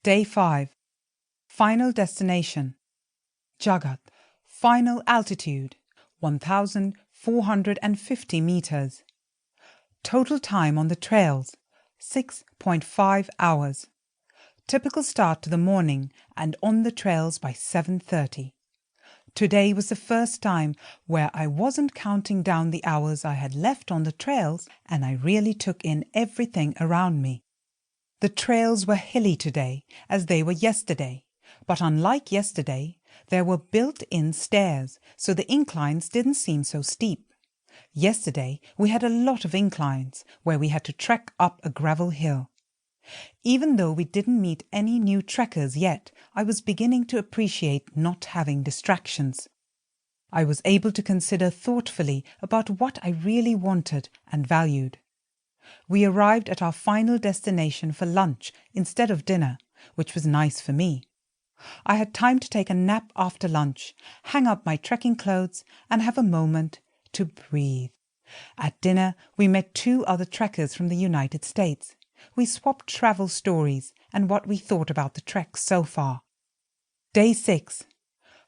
Day 5. Final destination. Jagat. Final altitude 1,450 meters. Total time on the trails 6.5 hours. Typical start to the morning and on the trails by 7:30. Today was the first time where I wasn't counting down the hours I had left on the trails, and I really took in everything around me. The trails were hilly today, as they were yesterday, but unlike yesterday, there were built-in stairs, so the inclines didn't seem so steep. Yesterday we had a lot of inclines, where we had to trek up a gravel hill. Even though we didn't meet any new trekkers yet, I was beginning to appreciate not having distractions. I was able to consider thoughtfully about what I really wanted and valued. We arrived at our final destination for lunch instead of dinner, which was nice for me. I had time to take a nap after lunch, hang up my trekking clothes and have a moment to breathe. At dinner we met 2 other trekkers from the United States. We swapped travel stories and what we thought about the trek so far. Day 6.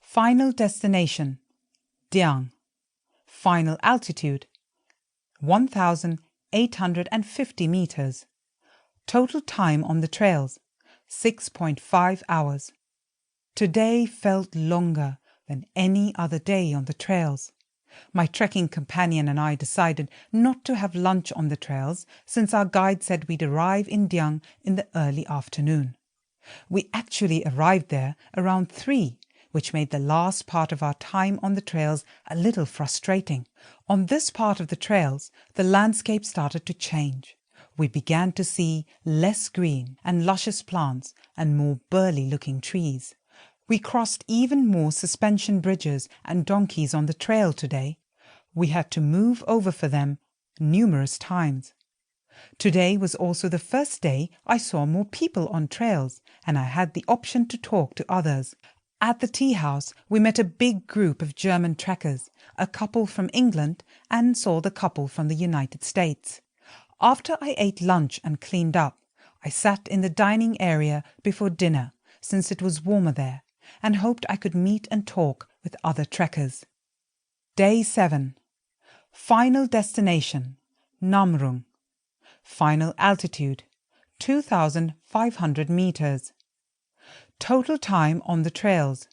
Final destination. Diang. Final altitude 1,850 meters. Total time on the trails 6.5 hours. Today felt longer than any other day on the trails. My trekking companion and I decided not to have lunch on the trails since our guide said we'd arrive in Diang in the early afternoon. We actually arrived there around 3, which made the last part of our time on the trails a little frustrating. On this part of the trails, the landscape started to change. We began to see less green and luscious plants and more burly-looking trees. We crossed even more suspension bridges and donkeys on the trail today. We had to move over for them numerous times. Today was also the first day I saw more people on trails, and I had the option to talk to others. At the tea house, we met a big group of German trekkers, a couple from England, and saw the couple from the United States. After I ate lunch and cleaned up, I sat in the dining area before dinner, since it was warmer there, and hoped I could meet and talk with other trekkers. Day 7. Final destination. Namrung. Final altitude 2,500 meters. Total time on the trails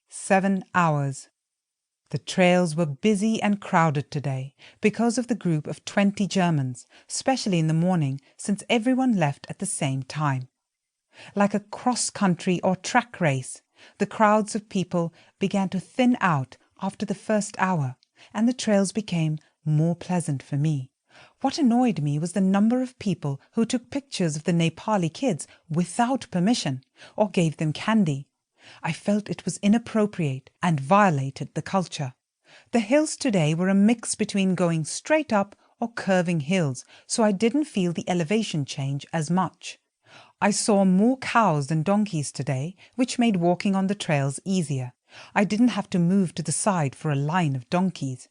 7 hours. The trails were busy and crowded today because of the group of 20 Germans, especially in the morning since everyone left at the same time. Like a cross-country or track race, the crowds of people began to thin out after the first hour, and the trails became more pleasant for me. What annoyed me was the number of people who took pictures of the Nepali kids without permission or gave them candy. I felt it was inappropriate and violated the culture. The hills today were a mix between going straight up or curving hills, so I didn't feel the elevation change as much. I saw more cows than donkeys today, which made walking on the trails easier. I didn't have to move to the side for a line of donkeys.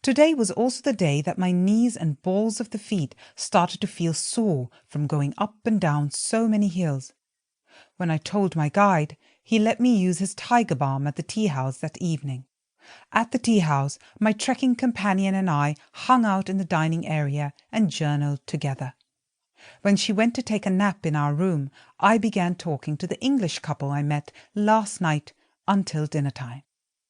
Today was also the day that my knees and balls of the feet started to feel sore from going up and down so many hills. When I told my guide, he let me use his tiger balm at the tea house that evening. At the tea house, my trekking companion and I hung out in the dining area and journaled together. When she went to take a nap in our room, I began talking to the English couple I met last night until dinner time.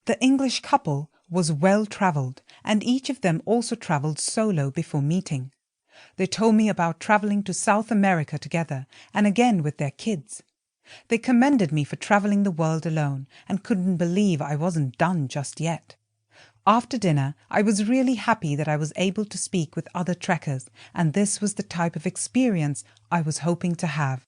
The English couple was well-travelled, and each of them also travelled solo before meeting. They told me about travelling to South America together and again with their kids. They commended me for travelling the world alone and couldn't believe I wasn't done just yet. After dinner, I was really happy that I was able to speak with other trekkers, and this was the type of experience I was hoping to have.